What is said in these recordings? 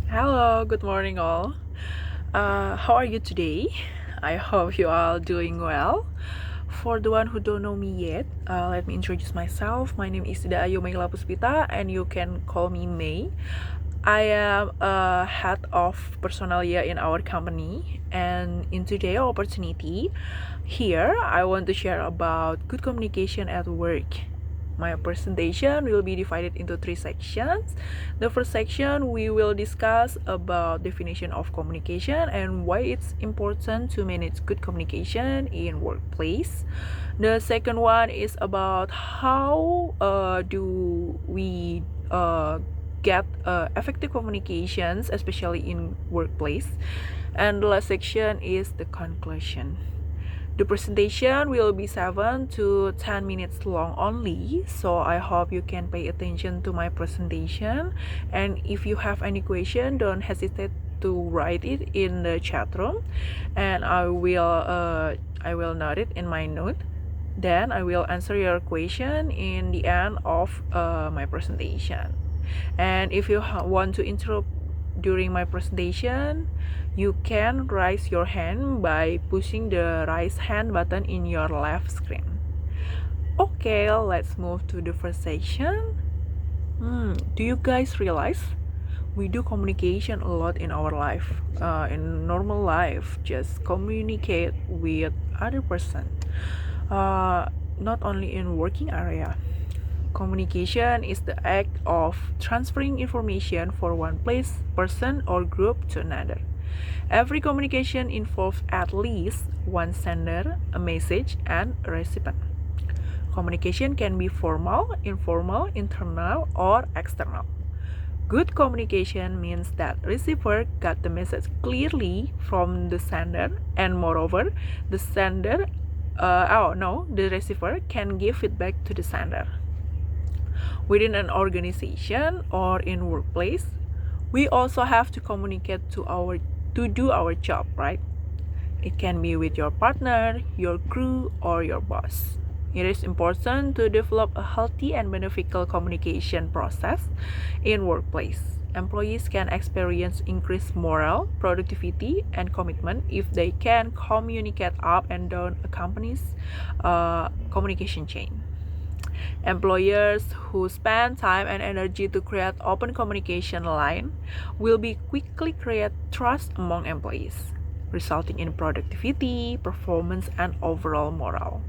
Hello, good morning all. How are you today? I hope you are doing well. For the one who don't know me yet, let me introduce myself. My name is Ayu Meila Puspita and you can call me May. I am a head of personnel here in our company, and in today's opportunity here I want to share about good communication at work. My presentation will be divided into 3 sections. The first section we will discuss about definition of communication and why it's important to manage good communication in workplace. The second one is about how do we get effective communications, especially in workplace. And the last section is the conclusion. The presentation will be 7 to 10 minutes long only, so I hope you can pay attention to my presentation. And if you have any question, don't hesitate to write it in the chat room, and I will note it in my note. Then I will answer your question in the end of my presentation. And if you want to interrupt during my presentation, you can raise your hand by pushing the raise hand button in your left screen. Okay, let's move to the first section. Do you guys realize we do communication a lot in our life, in normal life, just communicate with other person, not only in working area. Communication is the act of transferring information from one person or group to another. Every communication involves at least one sender, a message, and a recipient. Communication can be formal, informal, internal, or external. Good communication means that receiver got the message clearly from the sender, and moreover, the receiver can give feedback to the sender. Within an organization or in workplace, we also have to communicate to do our job, right? It can be with your partner, your crew, or your boss. It is important to develop a healthy and beneficial communication process in workplace. Employees can experience increased morale, productivity, and commitment if they can communicate up and down a company's communication chain. Employers who spend time and energy to create open communication line will be quickly create trust among employees, resulting in productivity, performance, and overall morale.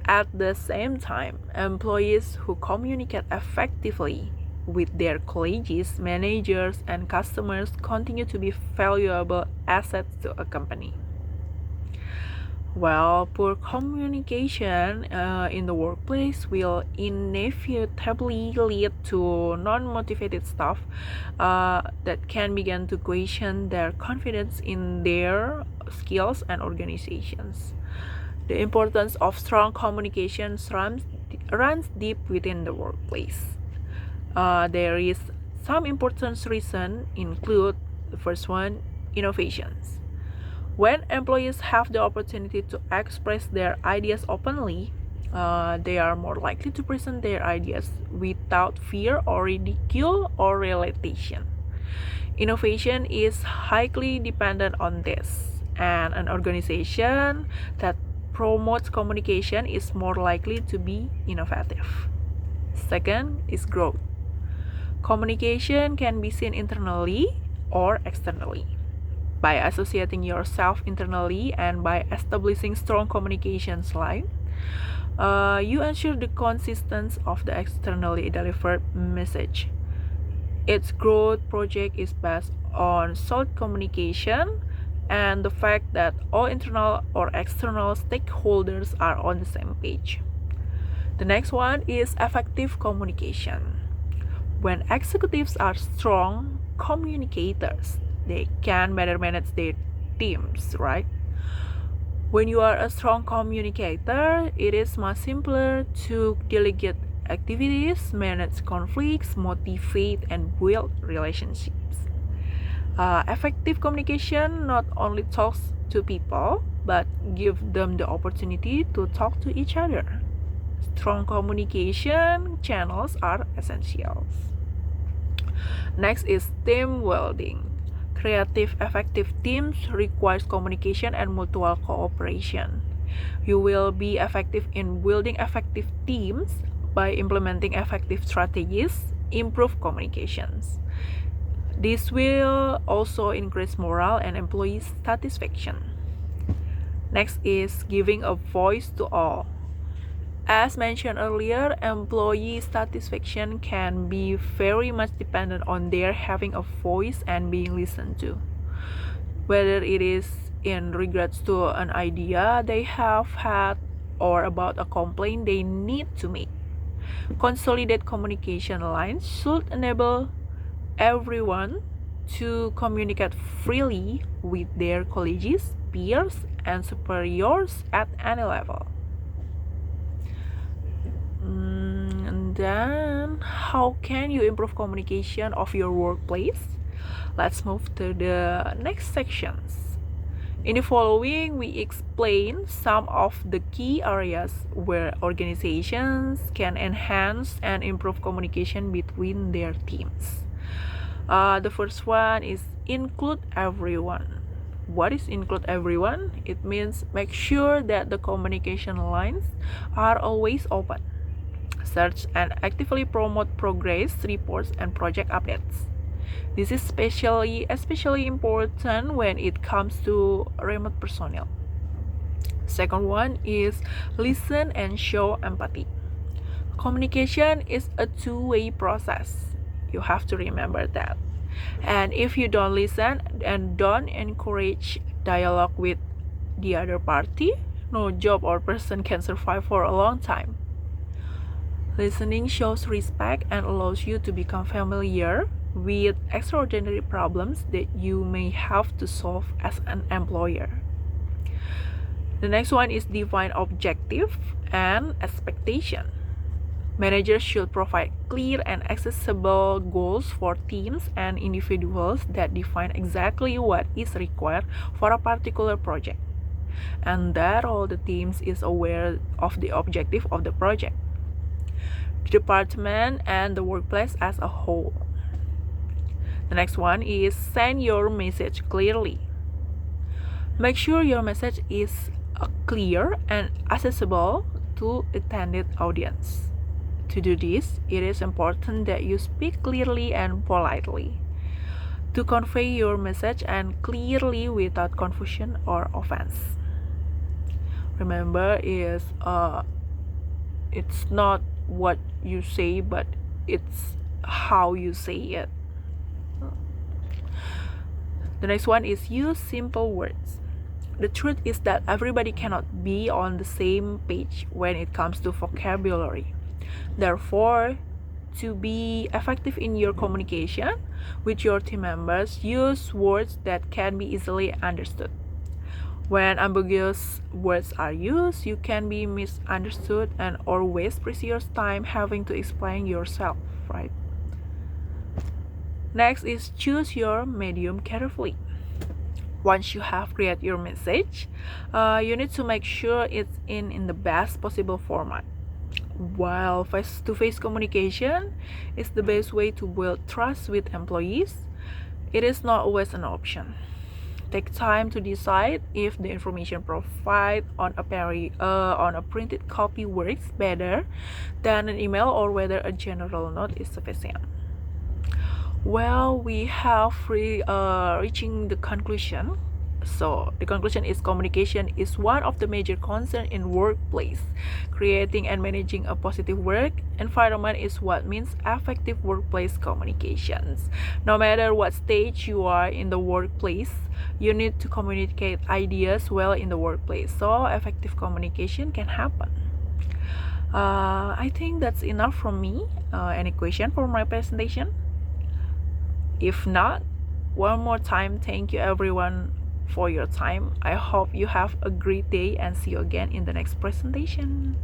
At the same time, employees who communicate effectively with their colleagues, managers, and customers continue to be valuable assets to a company. Well, poor communication in the workplace will inevitably lead to non-motivated staff that can begin to question their confidence in their skills and organizations. The importance of strong communication runs deep within the workplace. There is some important reasons include the first one, innovations. When employees have the opportunity to express their ideas openly, they are more likely to present their ideas without fear or ridicule or realization. Innovation is highly dependent on this, and an organization that promotes communication is more likely to be innovative. Second is growth. Communication can be seen internally or externally. By associating yourself internally and by establishing strong communications line, you ensure the consistency of the externally delivered message. Its growth project is based on solid communication and the fact that all internal or external stakeholders are on the same page. The next one is effective communication. When executives are strong communicators, they can better manage their teams, right? When you are a strong communicator, it is much simpler to delegate activities, manage conflicts, motivate, and build relationships. Effective communication not only talks to people, but give them the opportunity to talk to each other. Strong communication channels are essentials. Next is team building. Creative, effective teams requires communication and mutual cooperation. You will be effective in building effective teams by implementing effective strategies, improve communications. This will also increase morale and employee satisfaction. Next is giving a voice to all. As mentioned earlier, employee satisfaction can be very much dependent on their having a voice and being listened to. Whether it is in regards to an idea they have had or about a complaint they need to make. Consolidated communication lines should enable everyone to communicate freely with their colleagues, peers, and superiors at any level. And then, how can you improve communication of your workplace? Let's move to the next sections. In the following, we explain some of the key areas where organizations can enhance and improve communication between their teams. The first one is include everyone. What is include everyone? It means make sure that the communication lines are always open. Search and actively promote progress reports and project updates. This is especially important when it comes to remote personnel. Second one is listen and show empathy. Communication is a two-way process. You have to remember that. And if you don't listen and don't encourage dialogue with the other party, no job or person can survive for a long time. Listening shows respect and allows you to become familiar with extraordinary problems that you may have to solve as an employer. The next one is define objective and expectation. Managers should provide clear and accessible goals for teams and individuals that define exactly what is required for a particular project, and that all the teams is aware of the objective of the project, the department, and the workplace as a whole. The next one is send your message clearly. Make sure your message is clear and accessible to intended audience. To do this, it is important that you speak clearly and politely to convey your message and clearly without confusion or offense. Remember, it's not what you say, but it's how you say it. The next one is use simple words. The truth is that everybody cannot be on the same page when it comes to vocabulary. Therefore, to be effective in your communication with your team members, use words that can be easily understood. When ambiguous words are used, you can be misunderstood and or waste precious time having to explain yourself, right? Next is choose your medium carefully. Once you have created your message, you need to make sure it's in the best possible format. While face-to-face communication is the best way to build trust with employees, it is not always an option. Take time to decide if the information provided on a printed copy works better than an email or whether a general note is sufficient. Well, we have reaching the conclusion. So the conclusion is communication is one of the major concerns in workplace. Creating and managing a positive work environment is what means effective workplace communications. No matter what stage you are in the workplace, you need to communicate ideas well in the workplace so effective communication can happen. I think that's enough from me. Any question for my presentation? If not, one more time, thank you everyone for your time. I hope you have a great day and see you again in the next presentation.